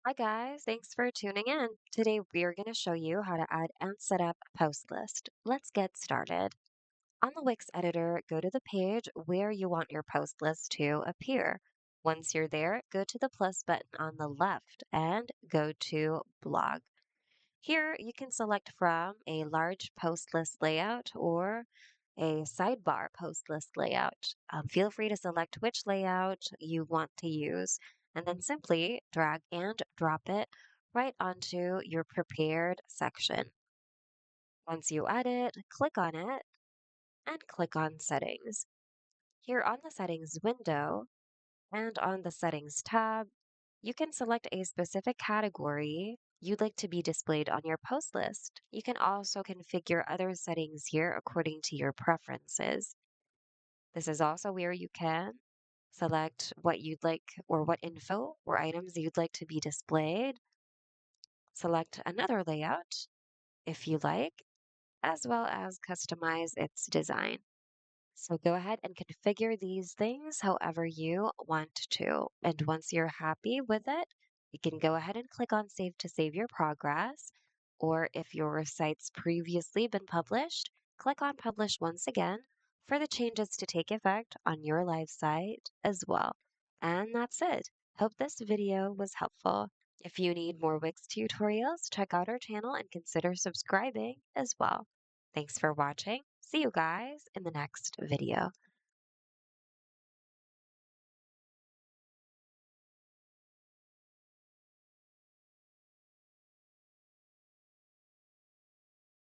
Hi guys, thanks for tuning in. Today we are going to show you how to add and set up a post list. Let's get started. On the Wix editor, go to the page where you want your post list to appear. Once you're there, go to the plus button on the left and go to blog. Here you can select from a large post list layout or a sidebar post list layout. Feel free to select which layout you want to use and then simply drag and drop it right onto your prepared section. Once you add it, click on it and click on Settings. Here on the Settings window and on the Settings tab, you can select a specific category you'd like to be displayed on your post list. You can also configure other settings here according to your preferences. This is also where you can select what you'd like or what info or items you'd like to be displayed. Select another layout if you like, as well as customize its design. So go ahead and configure these things however you want to. And once you're happy with it, you can go ahead and click on Save to save your progress. Or if your site's previously been published, click on Publish once again for the changes to take effect on your live site as well. And that's it. Hope this video was helpful. If you need more Wix tutorials, check out our channel and consider subscribing as well. Thanks for watching. See you guys in the next video.